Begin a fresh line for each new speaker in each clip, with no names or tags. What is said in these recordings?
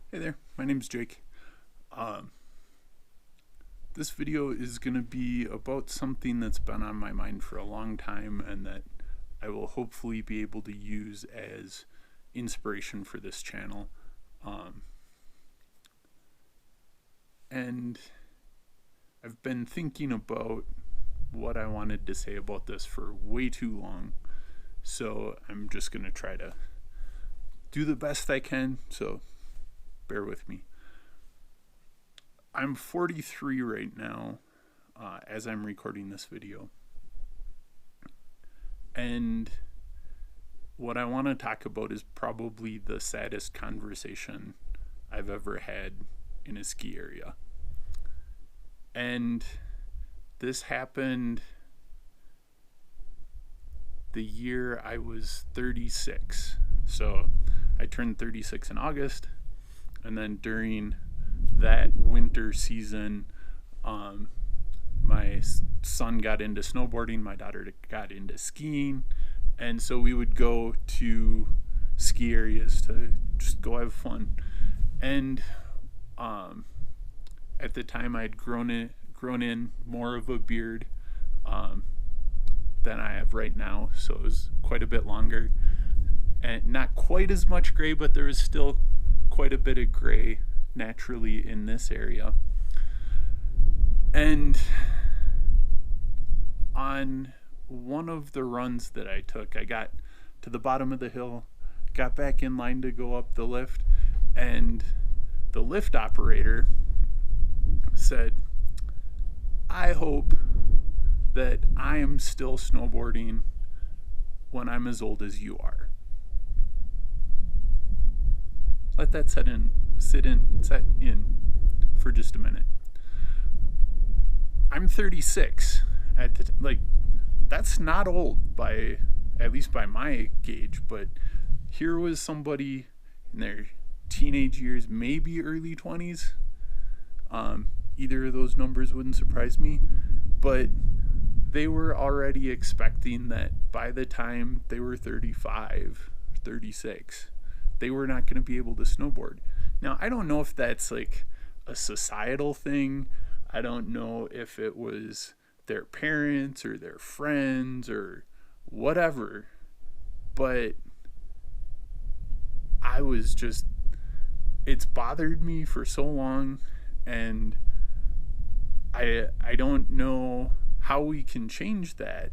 Hey there, my name's Jake. Um, this video is going to be about something that's been on my mind for a long time and that I will hopefully be able to use as inspiration for this channel. And I've been thinking about what I wanted to say about this for way too long, so I'm just going to try to do the best I can, so bear with me. I'm 43 right now as I'm recording this video. And what I want to talk about is probably the saddest conversation I've ever had in a ski area. And this happened the year I was 36. So I turned 36 in August, and then during that winter season, my son got into snowboarding, my daughter got into skiing, and so we would go to ski areas to just go have fun. And at the time I'd grown in more of a beard than I have right now, so it was quite a bit longer, and not quite as much gray, but there was still quite a bit of gray naturally in this area. And on one of the runs that I took, I got to the bottom of the hill, got back in line to go up the lift, and the lift operator said, "I hope that I am still snowboarding when I'm as old as you are." Let that set in for just a minute. I'm 36 at the that's not old by, at least by my gauge, but here was somebody in their teenage years, maybe early 20s. Either of those numbers wouldn't surprise me, but they were already expecting that by the time they were 35, 36, they were not going to be able to snowboard. Now, I don't know if that's like a societal thing. I don't know if it was their parents or their friends or whatever, but it's bothered me for so long, and I don't know how we can change that,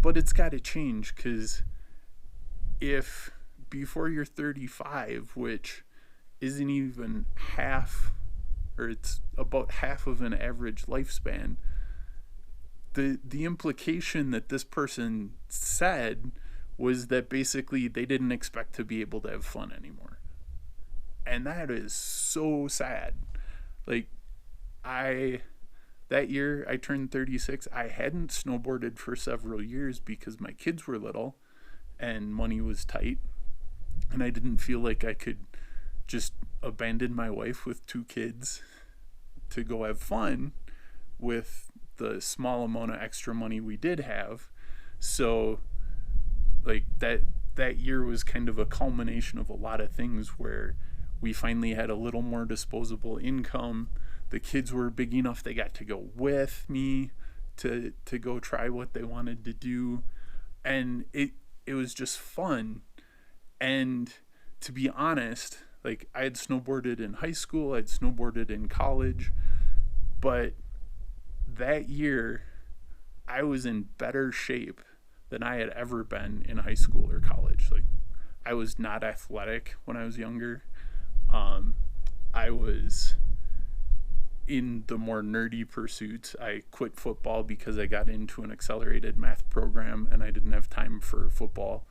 but it's got to change, because if before you're 35, which isn't even half, or it's about half of an average lifespan, the implication that this person said was that basically they didn't expect to be able to have fun anymore. And that is so sad. That year I turned 36, I hadn't snowboarded for several years because my kids were little and money was tight, and I didn't feel like I could just abandon my wife with 2 kids to go have fun with the small amount of extra money we did have. So that year was kind of a culmination of a lot of things where we finally had a little more disposable income. The kids were big enough they got to go with me to go try what they wanted to do, and it was just fun. And to be honest, I had snowboarded in high school, I'd snowboarded in college, but that year I was in better shape than I had ever been in high school or college. I was not athletic when I was younger. I was in the more nerdy pursuits. I quit football because I got into an accelerated math program and I didn't have time for football.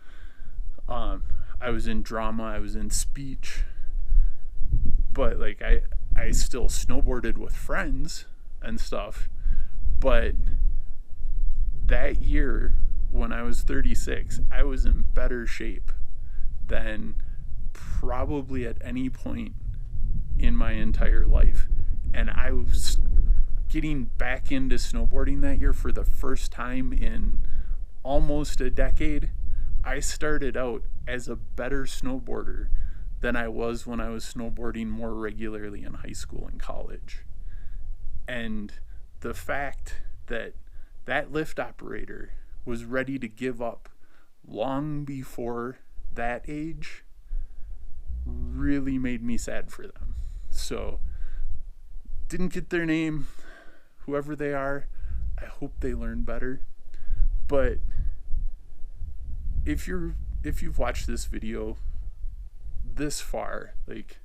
I was in drama, I was in speech, but I still snowboarded with friends and stuff. But that year when I was 36, I was in better shape than probably at any point in my entire life. And I was getting back into snowboarding that year for the first time in almost a decade. I started out as a better snowboarder than I was when I was snowboarding more regularly in high school and college. And the fact that that lift operator was ready to give up long before that age really made me sad for them. So, didn't get their name, whoever they are. I hope they learn better. But if you've watched this video this far, like,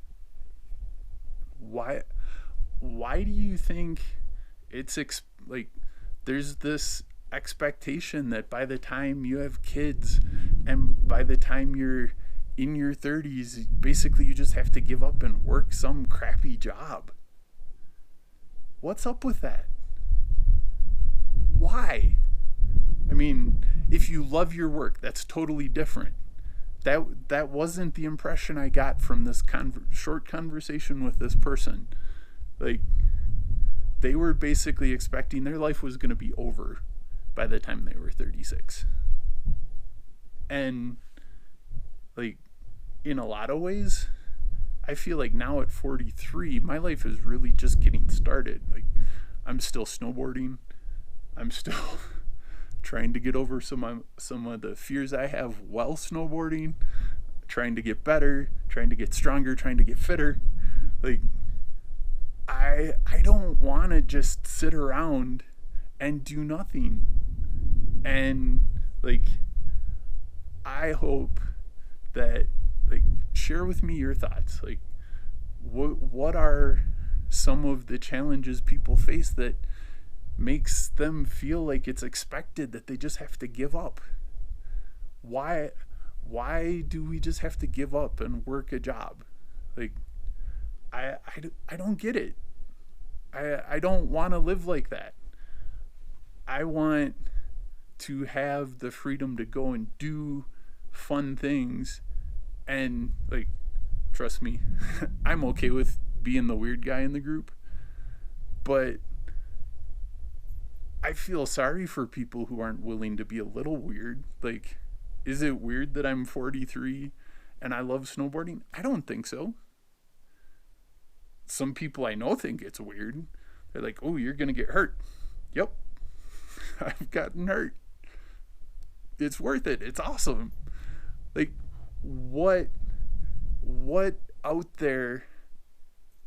why do you think it's like there's this expectation that by the time you have kids and by the time you're in your 30s, basically you just have to give up and work some crappy job? What's up with that? Why? I mean, if you love your work, that's totally different. That wasn't the impression I got from this short conversation with this person. Like, they were basically expecting their life was going to be over by the time they were 36. And, like, in a lot of ways, I feel like now at 43, my life is really just getting started. Like, I'm still snowboarding. I'm still trying to get over some of the fears I have while snowboarding, trying to get better, trying to get stronger, trying to get fitter. Like, I don't want to just sit around and do nothing. And, like, I hope that, like, share with me your thoughts. Like, what are some of the challenges people face that makes them feel like it's expected that they just have to give up? Why do we just have to give up and work a job? Like, I don't get it. I don't want to live like that. I want to have the freedom to go and do fun things. And, like, trust me, I'm okay with being the weird guy in the group. But I feel sorry for people who aren't willing to be a little weird. Like, is it weird that I'm 43 and I love snowboarding? I don't think so. Some people I know think it's weird. They're like, oh, you're going to get hurt. Yep. I've gotten hurt. It's worth it. It's awesome. Like, what out there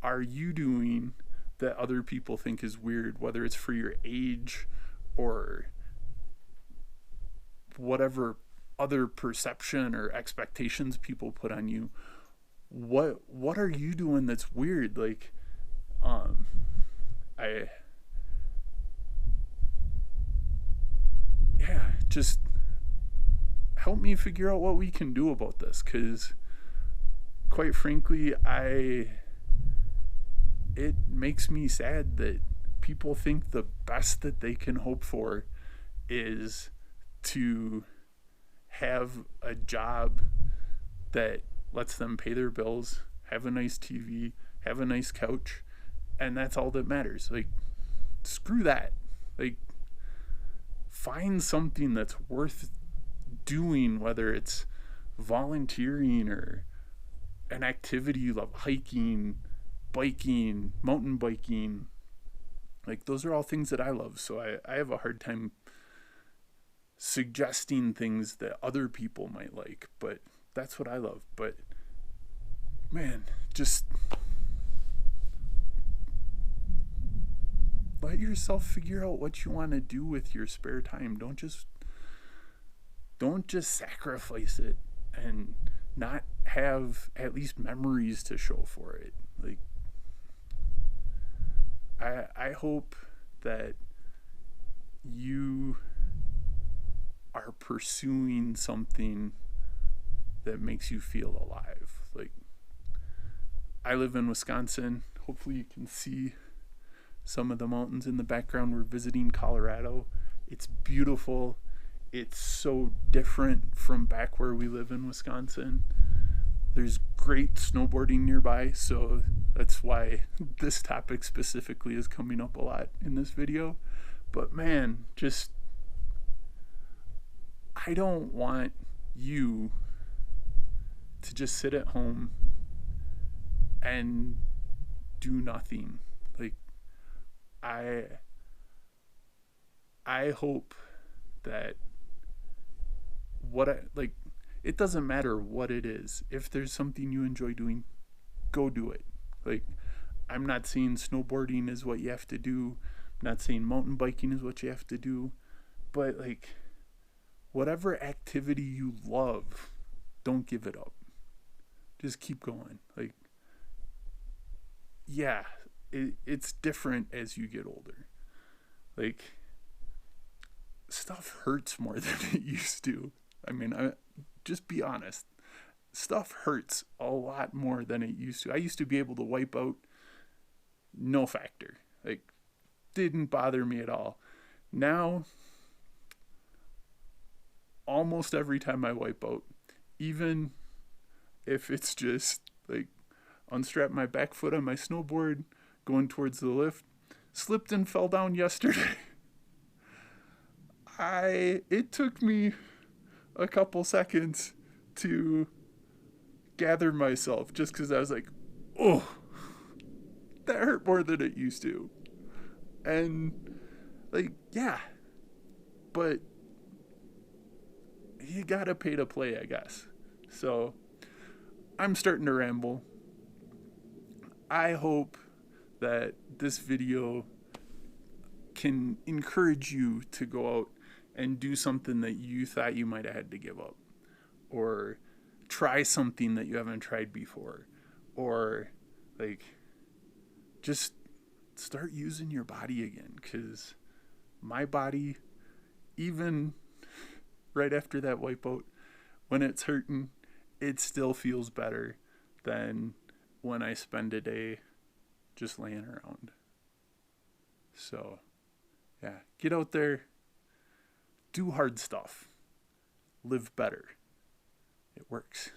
are you doing that other people think is weird, whether it's for your age or whatever other perception or expectations people put on you? What are you doing that's weird? Like, just help me figure out what we can do about this, because quite frankly, it makes me sad that people think the best that they can hope for is to have a job that lets them pay their bills, have a nice TV, have a nice couch, and that's all that matters. Like, screw that. Like, find something that's worth doing, whether it's volunteering or an activity you love, hiking, biking, mountain biking. Like, those are all things that I love. So I have a hard time suggesting things that other people might like, but that's what I love. But man, just let yourself figure out what you want to do with your spare time. Don't just sacrifice it and not have at least memories to show for it. Like, I hope that you are pursuing something that makes you feel alive. Like, I live in Wisconsin. Hopefully you can see some of the mountains in the background. We're visiting Colorado. It's beautiful. It's so different from back where we live in Wisconsin. There's great snowboarding nearby, so that's why this topic specifically is coming up a lot in this video. But man, just, I don't want you to just sit at home and do nothing. Like, I hope that it doesn't matter what it is. If there's something you enjoy doing, go do it. Like, I'm not saying snowboarding is what you have to do. I'm not saying mountain biking is what you have to do. But, like, whatever activity you love, don't give it up. Just keep going. Like, yeah, it's different as you get older. Like, stuff hurts more than it used to. I mean, just be honest. Stuff hurts a lot more than it used to. I used to be able to wipe out, no factor. Like, didn't bother me at all. Now, almost every time I wipe out, even if it's just like unstrap my back foot on my snowboard going towards the lift, slipped and fell down yesterday. It took me a couple seconds to gather myself, just because I was like, oh, that hurt more than it used to. And, like, yeah, but you gotta pay to play, I guess. So I'm starting to ramble. I hope that this video can encourage you to go out and do something that you thought you might have had to give up, or try something that you haven't tried before, or like just start using your body again. Because my body, even right after that wipeout, when it's hurting, it still feels better than when I spend a day just laying around. So yeah, get out there, do hard stuff, live better. It works.